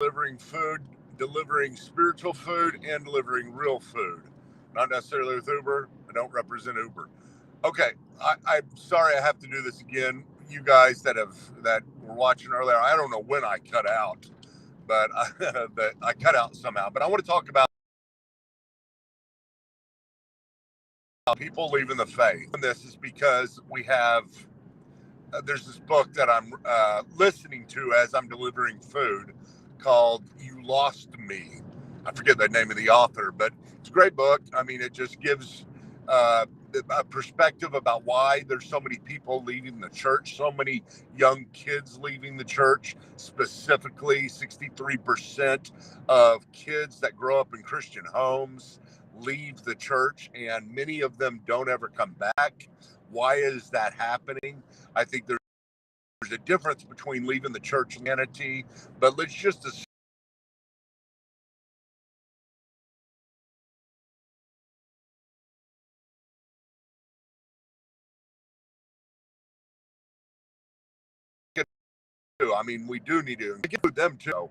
delivering food, delivering spiritual food, and delivering real food. Not necessarily with Uber. I don't represent Uber. Okay, I'm sorry I have to do this again. You guys that were watching earlier, I don't know when I cut out, but I cut out somehow. But I want to talk about people leaving the faith. And this is because we have there's this book that I'm listening to as I'm delivering food called "You Lost Me." I forget the name of the author, but it's a great book. I mean, it just gives a perspective about why there's so many people leaving the church, so many young kids leaving the church. Specifically, 63% of kids that grow up in Christian homes leave the church, and many of them don't ever come back. Why is that happening? I think there's a difference between leaving the church and humanity, but let's just assume I mean, we do need to include them too.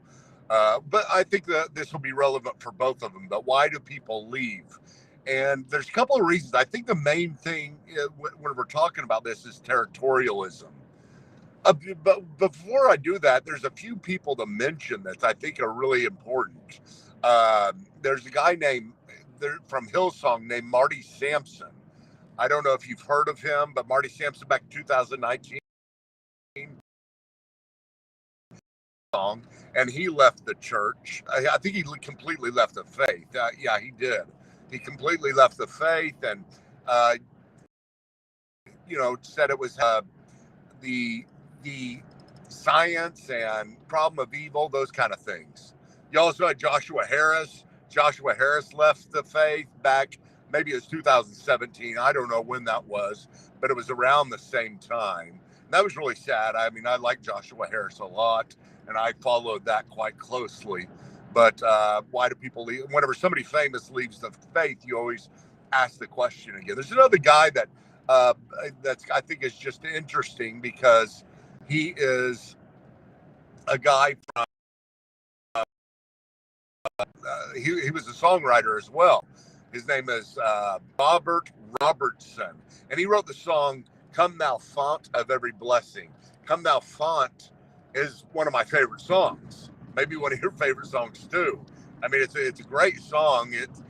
But I think that this will be relevant for both of them. But why do people leave? And there's a couple of reasons. I think the main thing when we're talking about this is territorialism. But before I do that, there's a few people to mention that I think are really important. There's a guy from Hillsong named Marty Sampson. I don't know if you've heard of him, but Marty Sampson back in 2019, and he left the church. I think he completely left the faith. Yeah, he did. He completely left the faith, and said it was the science and problem of evil, those kind of things. You also had Joshua Harris. Joshua Harris left the faith back, maybe it was 2017. I don't know when that was, but it was around the same time. And that was really sad. I mean, I like Joshua Harris a lot, and I followed that quite closely. But why do people leave? Whenever somebody famous leaves the faith, you always ask the question again. There's another guy that's I think is just interesting because he is a guy from he was a songwriter as well. His name is Robert Robertson, and he wrote the song "Come Thou Fount of Every Blessing." "Come Thou Fount" is one of my favorite songs. Maybe one of your favorite songs too. I mean, it's a great song. It's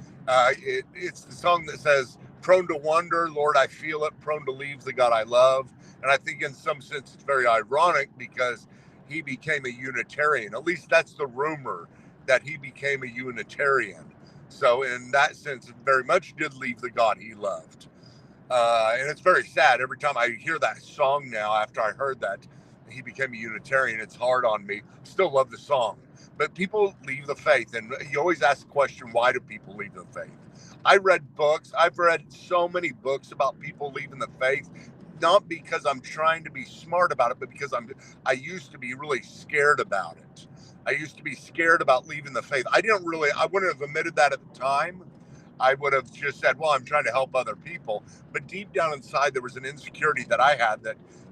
the song that says, "Prone to wonder, Lord, I feel it. Prone to leave the God I love." And I think in some sense it's very ironic because he became a Unitarian. At least that's the rumor, that he became a Unitarian. So in that sense, it very much did leave the God he loved. And it's very sad. Every time I hear that song now, after I heard that he became a Unitarian, it's hard on me. Still love the song. But people leave the faith. And you always ask the question, why do people leave the faith? I read books. I've read so many books about people leaving the faith, not because I'm trying to be smart about it, but because I used to be really scared about it. I used to be scared about leaving the faith. I wouldn't have admitted that at the time. I would have just said, well, I'm trying to help other people. But deep down inside, there was an insecurity that I had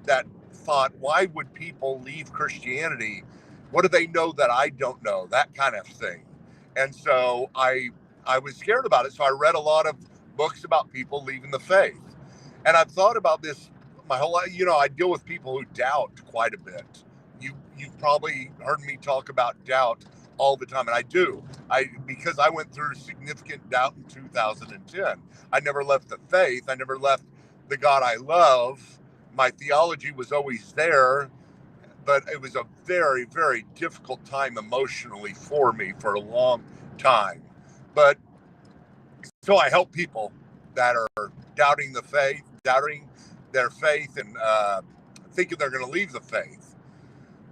that thought, why would people leave Christianity? What do they know that I don't know? That kind of thing. And so I was scared about it. So I read a lot of books about people leaving the faith. And I've thought about this my whole life. I deal with people who doubt quite a bit. You've probably heard me talk about doubt all the time, and I do. Because I went through significant doubt in 2010. I never left the faith. I never left the God I love. My theology was always there, but it was a very, very difficult time emotionally for me for a long time. But so I help people that are doubting the faith, doubting their faith, and thinking they're going to leave the faith.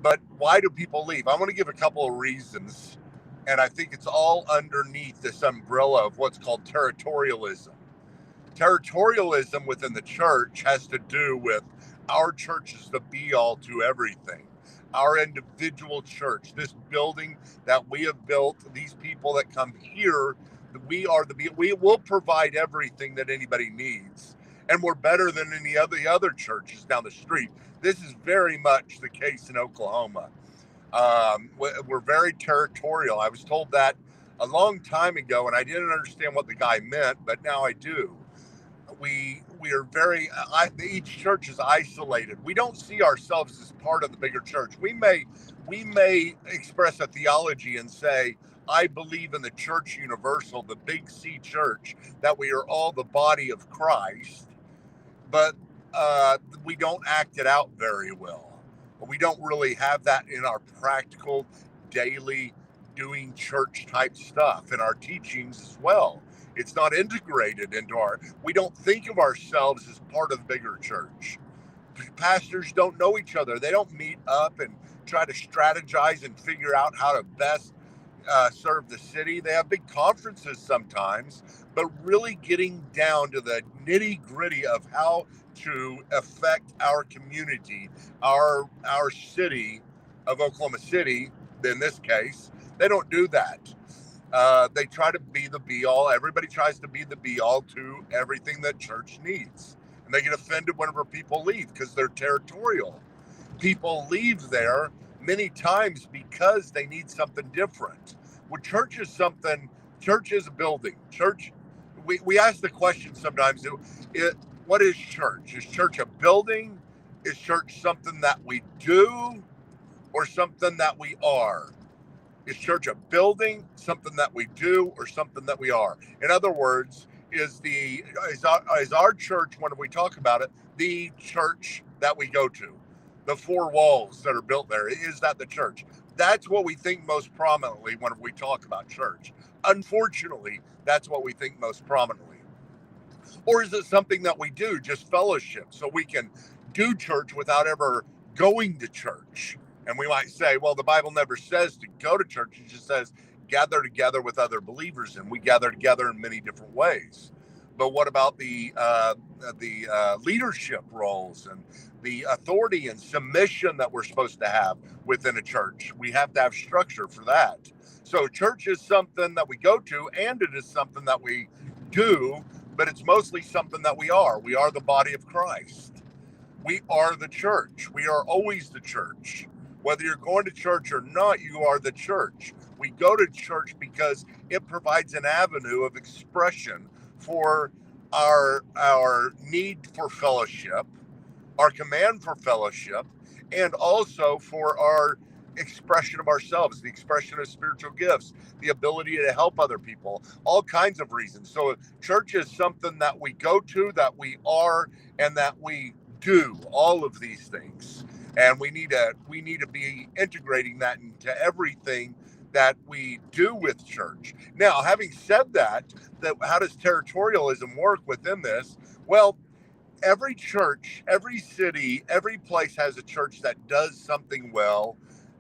But why do people leave? I want to give a couple of reasons, and I think it's all underneath this umbrella of what's called territorialism. Territorialism within the church has to do with our church is the be-all to everything. Our individual church, this building that we have built, these people that come here, we will provide everything that anybody needs. And we're better than any other churches down the street. This is very much the case in Oklahoma. We're very territorial. I was told that a long time ago, and I didn't understand what the guy meant, but now I do. We are very each church is isolated. We don't see ourselves as part of the bigger church. We may express a theology and say, I believe in the church universal, the big C church, that we are all the body of Christ, but we don't act it out very well. We don't really have that in our practical daily doing church type stuff in our teachings as well. It's not integrated into we don't think of ourselves as part of the bigger church. Pastors don't know each other. They don't meet up and try to strategize and figure out how to best serve the city. They have big conferences sometimes, but really getting down to the nitty gritty of how to affect our community, our city of Oklahoma City, in this case, they don't do that. They try to be the be all. Everybody tries to be the be all to everything that church needs. And they get offended whenever people leave because they're territorial. People leave there many times because they need something different. Well, church is a building. Church, we ask the question sometimes, what is church? Is church a building? Is church something that we do or something that we are? Is church a building, something that we do, or something that we are? In other words, is our church, when we talk about it, the church that we go to? The four walls that are built there, is that the church? That's what we think most prominently when we talk about church. Unfortunately, that's what we think most prominently. Or is it something that we do, just fellowship, so we can do church without ever going to church? And we might say, well, the Bible never says to go to church. It just says gather together with other believers, and we gather together in many different ways. But what about the leadership roles and the authority and submission that we're supposed to have within a church? We have to have structure for that. So church is something that we go to, and it is something that we do, but it's mostly something that we are. We are the body of Christ. We are the church. We are always the church. Whether you're going to church or not, you are the church. We go to church because it provides an avenue of expression for our need for fellowship, our command for fellowship, and also for our expression of ourselves, the expression of spiritual gifts, the ability to help other people, all kinds of reasons. So church is something that we go to, that we are, and that we do all of these things. And we need to be integrating that into everything that we do with church. Now, having said that how does territorialism work within this? Well, every church, every city, every place has a church that does something well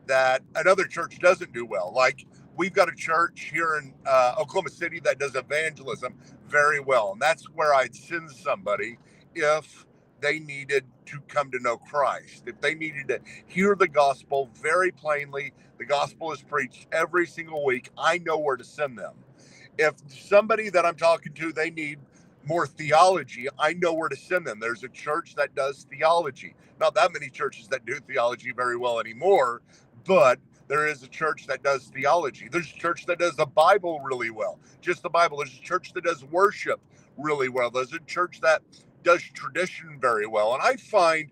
that another church doesn't do well. Like, we've got a church here in Oklahoma City that does evangelism very well. And that's where I'd send somebody if they needed to come to know Christ, if they needed to hear the gospel very plainly. The gospel is preached every single week. I know where to send them. If somebody that I'm talking to, they need more theology, I know where to send them. There's a church that does theology. Not that many churches that do theology very well anymore, but there is a church that does theology. There's a church that does the Bible really well, just the Bible. There's a church that does worship really well. There's a church that does tradition very well. And I find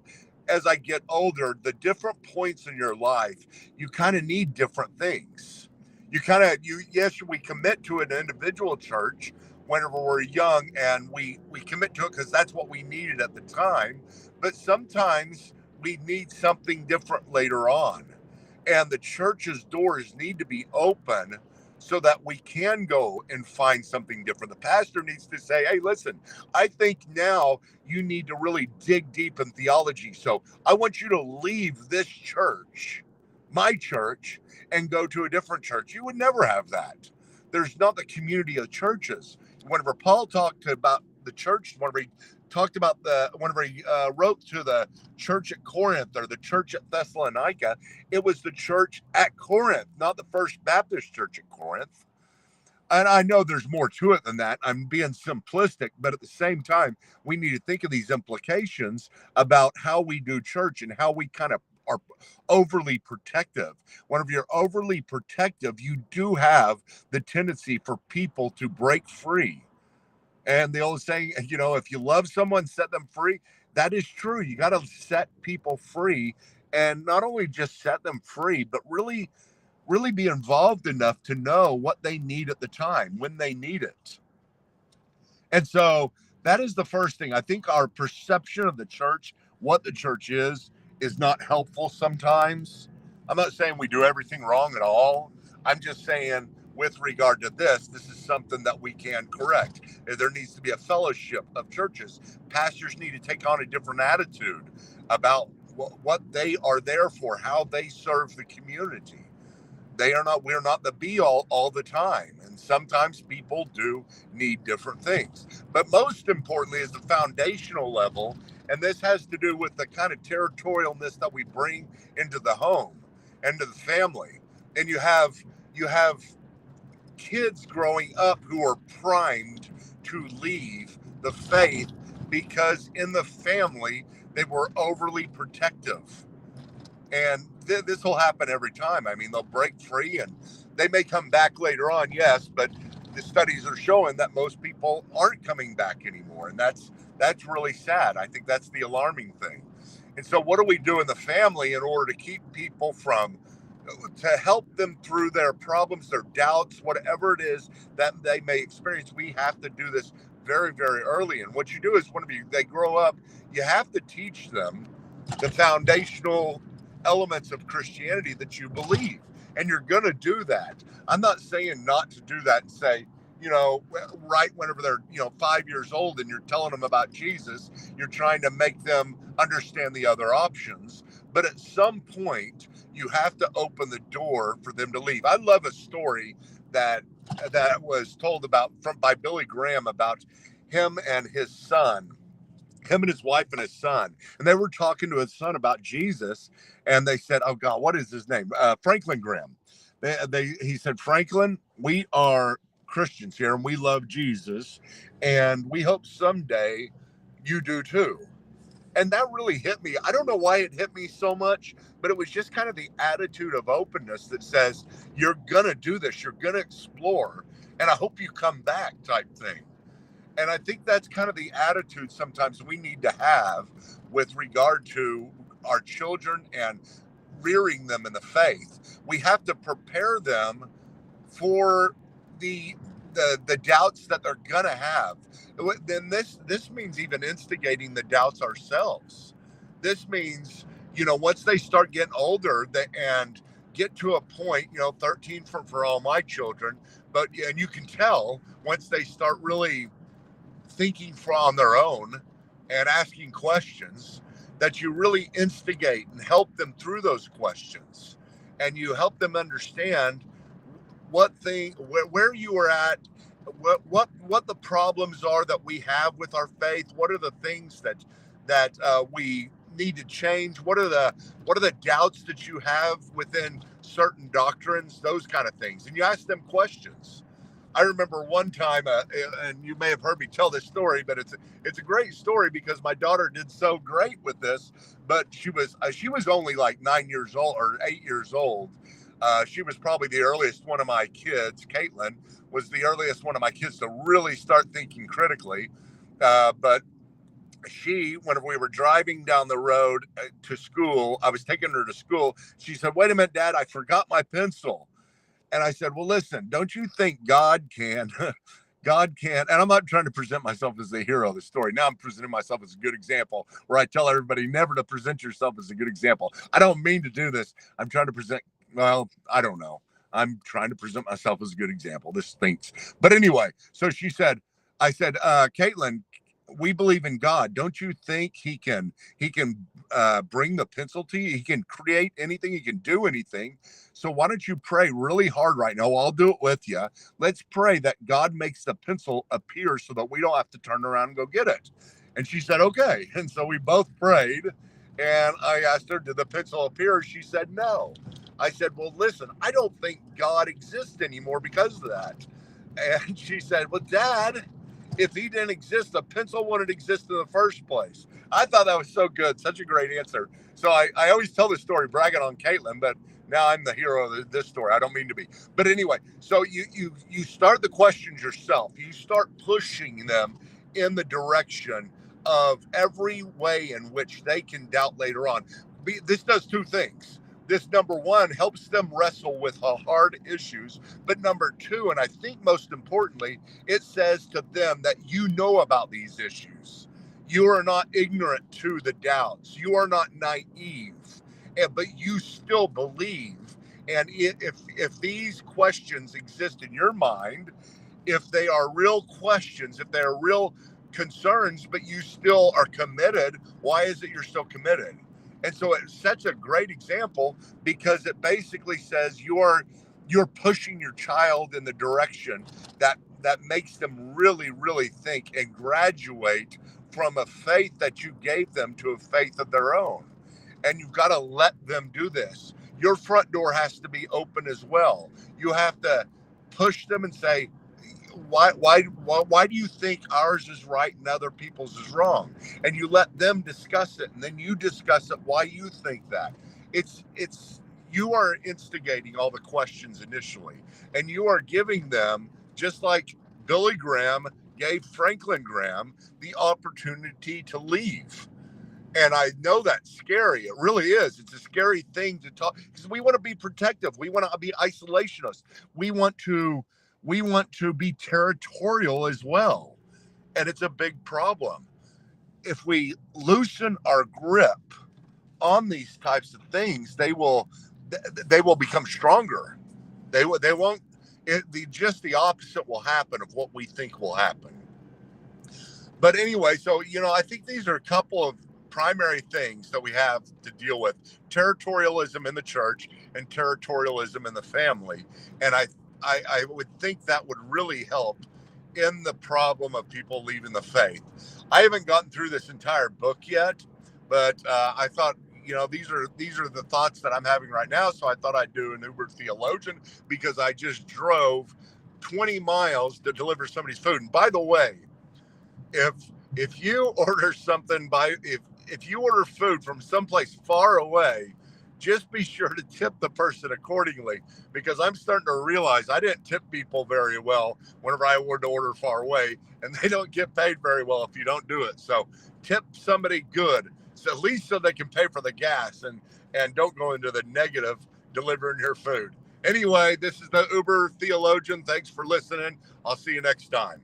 as I get older, the different points in your life, you kind of need different things. Yes, we commit to an individual church whenever we're young, and we commit to it because that's what we needed at the time. But sometimes we need something different later on. And the church's doors need to be open so that we can go and find something different. The pastor needs to say, hey, listen, I think now you need to really dig deep in theology. So I want you to leave this church, my church, and go to a different church. You would never have that. There's not the community of churches. Whenever Paul talked about the church, whenever he wrote to the church at Corinth or the church at Thessalonica, it was the church at Corinth, not the First Baptist Church at Corinth. And I know there's more to it than that. I'm being simplistic, but at the same time, we need to think of these implications about how we do church and how we kind of are overly protective. Whenever you're overly protective, you do have the tendency for people to break free. And the old saying, if you love someone, set them free. That is true. You got to set people free, and not only just set them free, but really be involved enough to know what they need at the time, when they need it. And so that is the first thing. I think our perception of the church, what the church is not helpful sometimes. I'm not saying we do everything wrong at all. I'm just saying, with regard to this is something that we can correct. There needs to be a fellowship of churches. Pastors need to take on a different attitude about what they are there for, how they serve the community. We're not the be all the time. And sometimes people do need different things. But most importantly is the foundational level. And this has to do with the kind of territorialness that we bring into the home, into the family. And you have kids growing up who are primed to leave the faith because in the family they were overly protective. And this will happen every time. I mean, they'll break free and they may come back later on, yes, but the studies are showing that most people aren't coming back anymore. And that's really sad. I think that's the alarming thing. And so what do we do in the family in order to keep people to help them through their problems, their doubts, whatever it is that they may experience? We have to do this very, very early. And what you do is when they grow up, you have to teach them the foundational elements of Christianity that you believe. And you're going to do that. I'm not saying not to do that and say, right whenever they're, 5 years old and you're telling them about Jesus, you're trying to make them understand the other options. But at some point, you have to open the door for them to leave. I love a story that was told by Billy Graham about him and his son. Him and his wife and his son, and they were talking to his son about Jesus, and they said, "Oh God, what is his name?" Franklin Graham. He said, "Franklin, we are Christians here, and we love Jesus, and we hope someday you do too." And that really hit me. I don't know why it hit me so much, but it was just kind of the attitude of openness that says, "You're gonna do this. You're gonna explore, and I hope you come back," type thing. And I think that's kind of the attitude sometimes we need to have with regard to our children and rearing them in the faith. We have to prepare them for the doubts that they're gonna have. Then this means even instigating the doubts ourselves. This means, once they start getting older and get to a point, 13 for all my children, and you can tell once they start really thinking on their own and asking questions, that you really instigate and help them through those questions, and you help them understand where you are at, what the problems are that we have with our faith, what are the things that we need to change, what are the doubts that you have within certain doctrines, those kind of things, and you ask them questions. I remember one time, and you may have heard me tell this story, but it's a great story because my daughter did so great with this. But she was only like 9 years old or 8 years old. She was probably the earliest one of my kids. Caitlin was the earliest one of my kids to really start thinking critically. But whenever we were driving down the road to school, I was taking her to school. She said, "Wait a minute, Dad, I forgot my pencil." And I said, "Well, listen, don't you think God can, God can," and I'm not trying to present myself as the hero of the story. Now I'm presenting myself as a good example, where I tell everybody never to present yourself as a good example. I don't mean to do this. I'm trying to I don't know. I'm trying to present myself as a good example. This stinks. But anyway, so I said, "Caitlin, we believe in God. Don't you think he can bring the pencil to you? He can create anything. He can do anything. So why don't you pray really hard right now? I'll do it with you. Let's pray that God makes the pencil appear so that we don't have to turn around and go get it." And she said, "Okay." And so we both prayed. And I asked her, "Did the pencil appear?" She said, "No." I said, "Well, listen, I don't think God exists anymore because of that." And she said, "Well, Dad, if he didn't exist, the pencil wouldn't exist in the first place." I thought that was so good. Such a great answer. So I always tell this story bragging on Caitlin, but now I'm the hero of this story. I don't mean to be. But anyway, so you start the questions yourself. You start pushing them in the direction of every way in which they can doubt later on. This does two things. This, number one, helps them wrestle with hard issues. But number two, and I think most importantly, it says to them that you know about these issues. You are not ignorant to the doubts. You are not naive, but you still believe. And if these questions exist in your mind, if they are real questions, if they are real concerns, but you still are committed, why is it you're still committed? And so it's such a great example because it basically says you're pushing your child in the direction that makes them really, really think and graduate from a faith that you gave them to a faith of their own. And you've got to let them do this. Your front door has to be open as well. You have to push them and say, why do you think ours is right and other people's is wrong? And you let them discuss it, and then you discuss it why you think that. It's you are instigating all the questions initially, and you are giving them, just like Billy Graham gave Franklin Graham the opportunity to leave. And I know that's scary. It really is. It's a scary thing to talk, because we want to be protective. We want to be isolationists. We want to be territorial as well. And it's a big problem. If we loosen our grip on these types of things, they will become stronger. They won't. Just the opposite will happen of what we think will happen. But anyway, so I think these are a couple of primary things that we have to deal with: territorialism in the church and territorialism in the family. And I would think that would really help in the problem of people leaving the faith. I haven't gotten through this entire book yet, but I thought, these are the thoughts that I'm having right now. So I thought I'd do an Uber Theologian, because I just drove 20 miles to deliver somebody's food. And by the way, if you order something if you order food from someplace far away, just be sure to tip the person accordingly, because I'm starting to realize I didn't tip people very well whenever I order far away, and they don't get paid very well if you don't do it. So tip somebody good, so at least so they can pay for the gas and don't go into the negative delivering your food. Anyway, this is the Uber Theologian. Thanks for listening. I'll see you next time.